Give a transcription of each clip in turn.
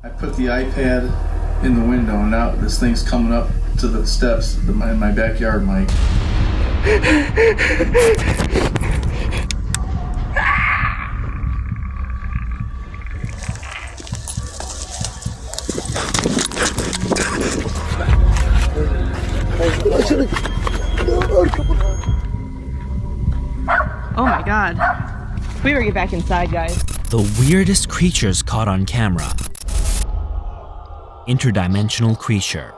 I put the iPad in the window, and now this thing's coming up to the steps in my backyard, Mike. Oh my god. We better get back inside, guys. The weirdest creatures caught on camera. Interdimensional creature.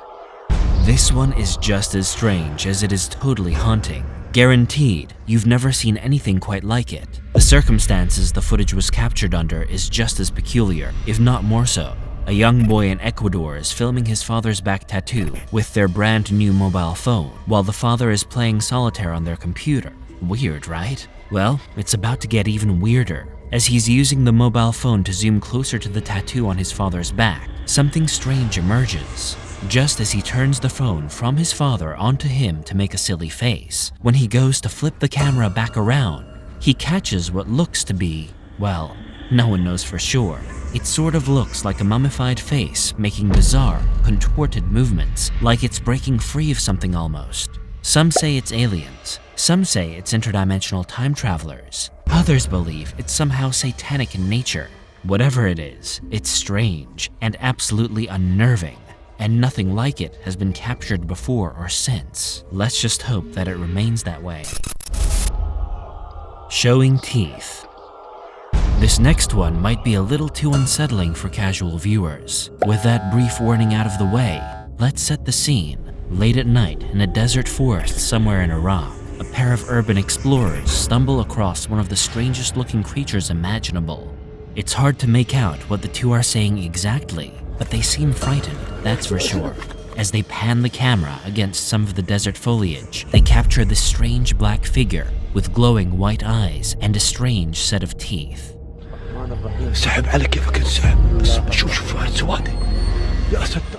This one is just as strange as it is totally haunting. Guaranteed, you've never seen anything quite like it. The circumstances the footage was captured under is just as peculiar, if not more so. A young boy in Ecuador is filming his father's back tattoo with their brand new mobile phone, while the father is playing solitaire on their computer. Weird, right? Well, it's about to get even weirder. As he's using the mobile phone to zoom closer to the tattoo on his father's back, something strange emerges. Just as he turns the phone from his father onto him to make a silly face, when he goes to flip the camera back around, he catches what looks to be, well, no one knows for sure. It sort of looks like a mummified face making bizarre, contorted movements, like it's breaking free of something almost. Some say it's aliens. Some say it's interdimensional time travelers. Others believe it's somehow satanic in nature. Whatever it is, it's strange and absolutely unnerving, and nothing like it has been captured before or since. Let's just hope that it remains that way. Showing teeth. This next one might be a little too unsettling for casual viewers. With that brief warning out of the way, let's set the scene. Late at night in a desert forest somewhere in Iraq, a pair of urban explorers stumble across one of the strangest looking creatures imaginable. It's hard to make out what the two are saying exactly, but they seem frightened, that's for sure. As they pan the camera against some of the desert foliage, they capture this strange black figure with glowing white eyes and a strange set of teeth.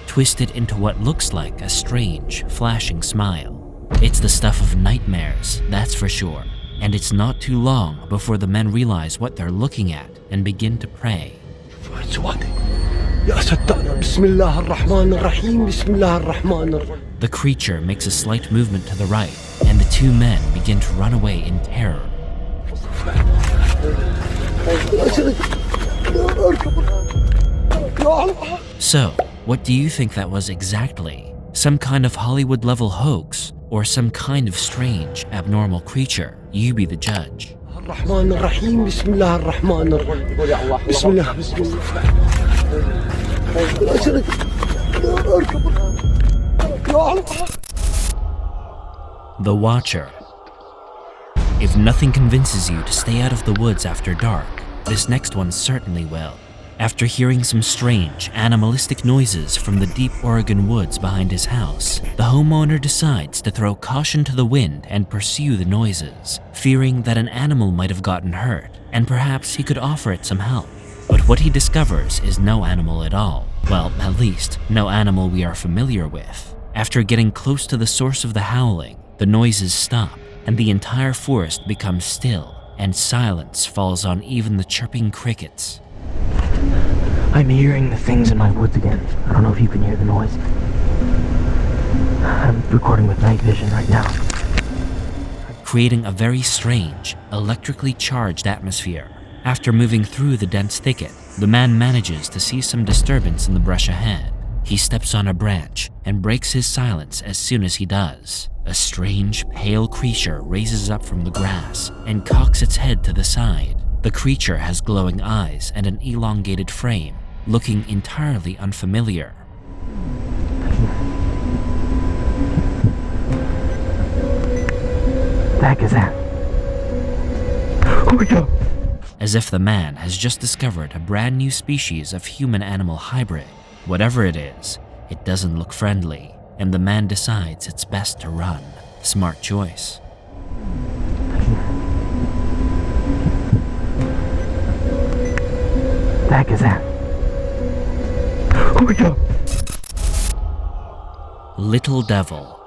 Twisted into what looks like a strange, flashing smile. It's the stuff of nightmares, that's for sure. And it's not too long before the men realize what they're looking at and begin to pray. The creature makes a slight movement to the right, and the two men begin to run away in terror. So, what do you think that was exactly? Some kind of Hollywood-level hoax, or some kind of strange, abnormal creature? You be the judge. The Watcher. If nothing convinces you to stay out of the woods after dark, this next one certainly will. After hearing some strange, animalistic noises from the deep Oregon woods behind his house, the homeowner decides to throw caution to the wind and pursue the noises, fearing that an animal might have gotten hurt, and perhaps he could offer it some help. But what he discovers is no animal at all. Well, at least, no animal we are familiar with. After getting close to the source of the howling, the noises stop, and the entire forest becomes still, and silence falls on even the chirping crickets. I'm hearing the things in my woods again. I don't know if you can hear the noise. I'm recording with night vision right now. Creating a very strange, electrically charged atmosphere. After moving through the dense thicket, the man manages to see some disturbance in the brush ahead. He steps on a branch and breaks his silence as soon as he does. A strange, pale creature raises up from the grass and cocks its head to the side. The creature has glowing eyes and an elongated frame, looking entirely unfamiliar. The heck is that? Oh my God! As if the man has just discovered a brand new species of human-animal hybrid. Whatever it is, it doesn't look friendly, and the man decides it's best to run. Smart choice. The heck is that? Oh my God! Little Devil.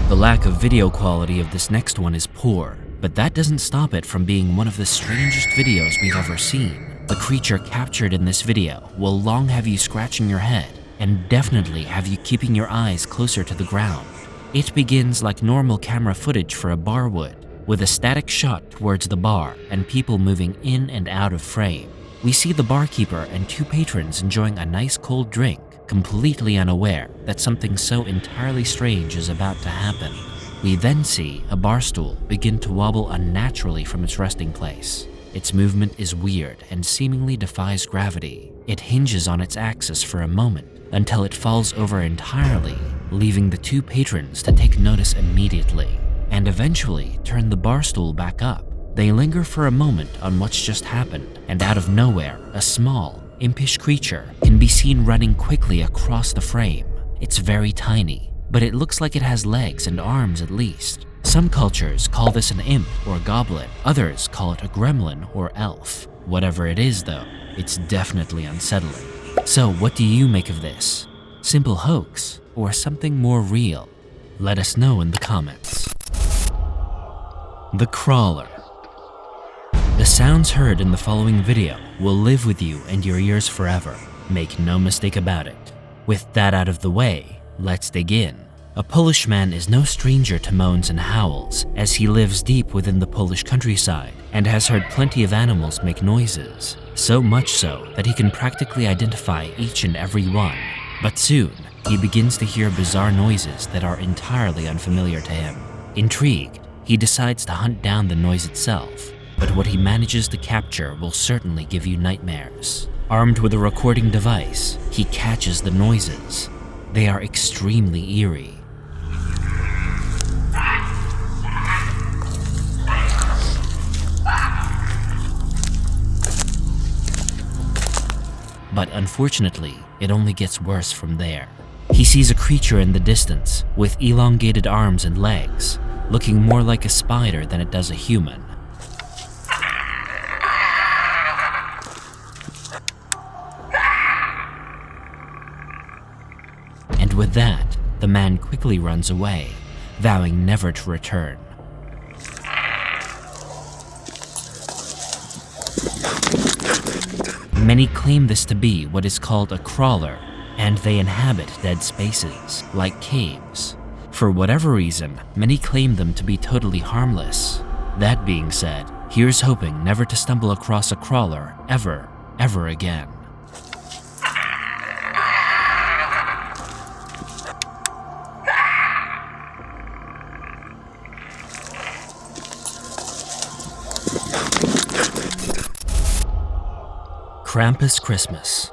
The lack of video quality of this next one is poor, but that doesn't stop it from being one of the strangest videos we've ever seen. The creature captured in this video will long have you scratching your head and definitely have you keeping your eyes closer to the ground. It begins like normal camera footage for a bar would, with a static shot towards the bar and people moving in and out of frame. We see the barkeeper and two patrons enjoying a nice cold drink, completely unaware that something so entirely strange is about to happen. We then see a bar stool begin to wobble unnaturally from its resting place. Its movement is weird and seemingly defies gravity. It hinges on its axis for a moment until it falls over entirely, leaving the two patrons to take notice immediately and eventually turn the bar stool back up. They linger for a moment on what's just happened, and out of nowhere, a small, impish creature can be seen running quickly across the frame. It's very tiny, but it looks like it has legs and arms at least. Some cultures call this an imp or goblin, others call it a gremlin or elf. Whatever it is though, it's definitely unsettling. So what do you make of this? Simple hoax or something more real? Let us know in the comments. The Crawler. The sounds heard in the following video will live with you and your ears forever. Make no mistake about it. With that out of the way, let's dig in. A Polish man is no stranger to moans and howls, as he lives deep within the Polish countryside and has heard plenty of animals make noises, so much so that he can practically identify each and every one. But soon, he begins to hear bizarre noises that are entirely unfamiliar to him. Intrigued, he decides to hunt down the noise itself, but what he manages to capture will certainly give you nightmares. Armed with a recording device, he catches the noises. They are extremely eerie. But unfortunately, it only gets worse from there. He sees a creature in the distance with elongated arms and legs, looking more like a spider than it does a human. And with that, the man quickly runs away, vowing never to return. Many claim this to be what is called a crawler, and they inhabit dead spaces, like caves. For whatever reason, many claim them to be totally harmless. That being said, here's hoping never to stumble across a crawler ever again. Krampus Christmas.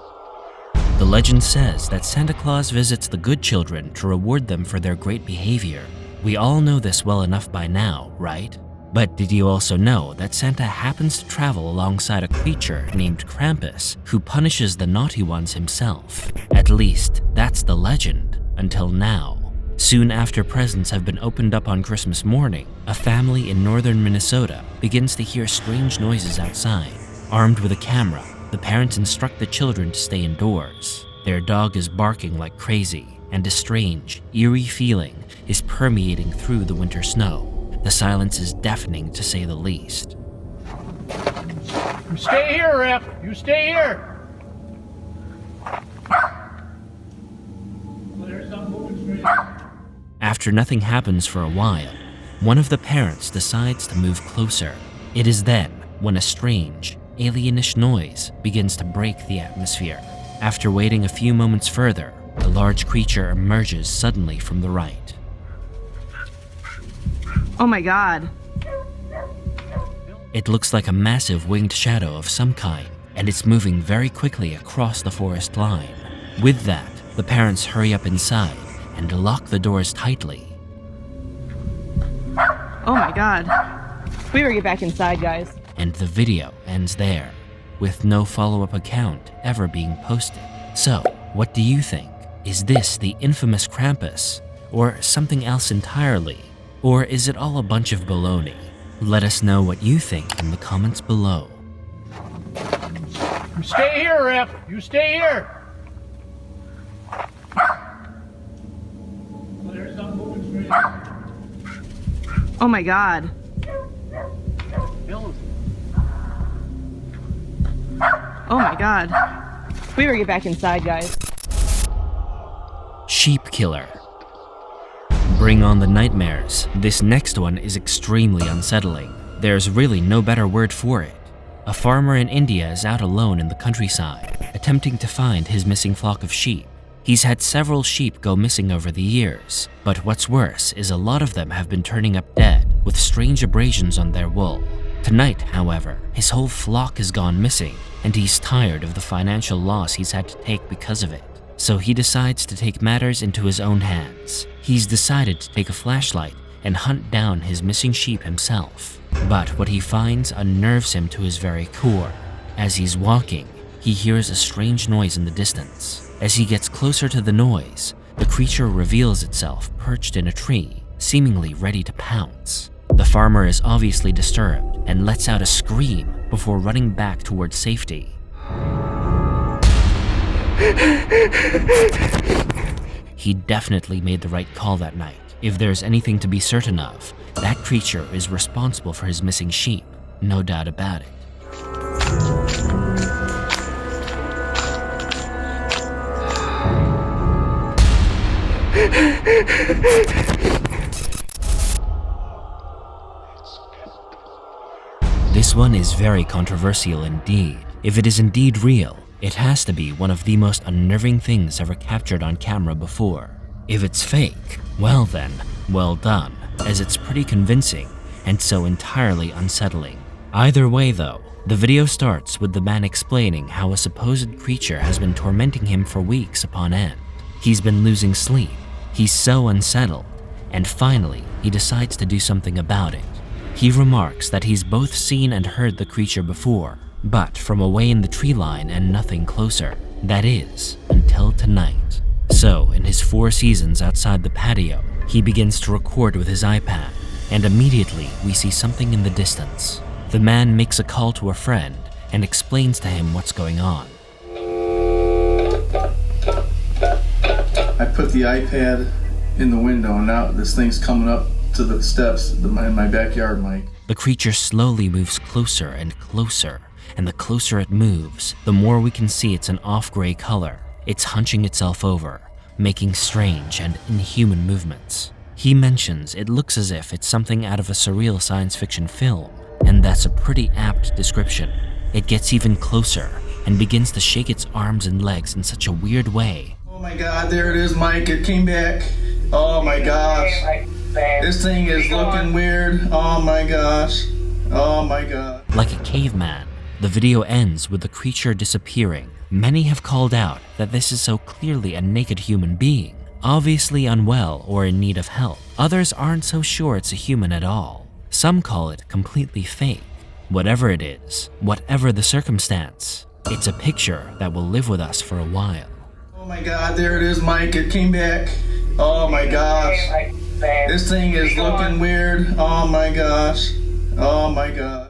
The legend says that Santa Claus visits the good children to reward them for their great behavior. We all know this well enough by now, right? But did you also know that Santa happens to travel alongside a creature named Krampus, who punishes the naughty ones himself? At least, that's the legend, until now. Soon after presents have been opened up on Christmas morning, a family in northern Minnesota begins to hear strange noises outside. Armed with a camera, the parents instruct the children to stay indoors. Their dog is barking like crazy, and a strange, eerie feeling is permeating through the winter snow. The silence is deafening, to say the least. You stay here, Rip! You stay here! There's something moving straight. After nothing happens for a while, one of the parents decides to move closer. It is then when a strange, alienish noise begins to break the atmosphere. After waiting a few moments further, a large creature emerges suddenly from the right. Oh my god. It looks like a massive winged shadow of some kind, and it's moving very quickly across the forest line. With that, the parents hurry up inside and lock the doors tightly. Oh my god. We better get back inside, guys. And the video ends there, with no follow-up account ever being posted. So, what do you think? Is this the infamous Krampus, or something else entirely? Or is it all a bunch of baloney? Let us know what you think in the comments below. You stay here, Rip! You stay here! There's something moving straight. Oh my god. Kills. Oh my god. We better get back inside, guys. Sheep killer. Bring on the nightmares. This next one is extremely unsettling. There's really no better word for it. A farmer in India is out alone in the countryside, attempting to find his missing flock of sheep. He's had several sheep go missing over the years, but what's worse is a lot of them have been turning up dead, with strange abrasions on their wool. Tonight, however, his whole flock has gone missing, and he's tired of the financial loss he's had to take because of it. So he decides to take matters into his own hands. He's decided to take a flashlight and hunt down his missing sheep himself. But what he finds unnerves him to his very core. As he's walking, he hears a strange noise in the distance. As he gets closer to the noise, the creature reveals itself perched in a tree, seemingly ready to pounce. The farmer is obviously disturbed and lets out a scream before running back towards safety. He definitely made the right call that night. If there's anything to be certain of, that creature is responsible for his missing sheep, no doubt about it. This one is very controversial indeed. If it is indeed real, it has to be one of the most unnerving things ever captured on camera before. If it's fake, well then, well done, as it's pretty convincing and so entirely unsettling. Either way though, the video starts with the man explaining how a supposed creature has been tormenting him for weeks upon end. He's been losing sleep, he's so unsettled, and finally he decides to do something about it. He remarks that he's both seen and heard the creature before, but from away in the tree line and nothing closer. That is, until tonight. So, in his 4 seasons outside the patio, he begins to record with his iPad, and immediately we see something in the distance. The man makes a call to a friend and explains to him what's going on. I put the iPad in the window, and now this thing's coming up to the steps in my backyard, Mike. The creature slowly moves closer and closer, and the closer it moves, the more we can see it's an off-gray color. It's hunching itself over, making strange and inhuman movements. He mentions it looks as if it's something out of a surreal science fiction film, and that's a pretty apt description. It gets even closer and begins to shake its arms and legs in such a weird way. Oh my god, there it is, Mike. It came back. Oh my gosh. This thing is looking weird. Oh my gosh. Oh my god. Like a caveman, the video ends with the creature disappearing. Many have called out that this is so clearly a naked human being, obviously unwell or in need of help. Others aren't so sure it's a human at all. Some call it completely fake. Whatever it is, whatever the circumstance, it's a picture that will live with us for a while. Oh my god, there it is, Mike. It came back. Oh my gosh. This thing is looking weird. Oh my gosh. Oh my god.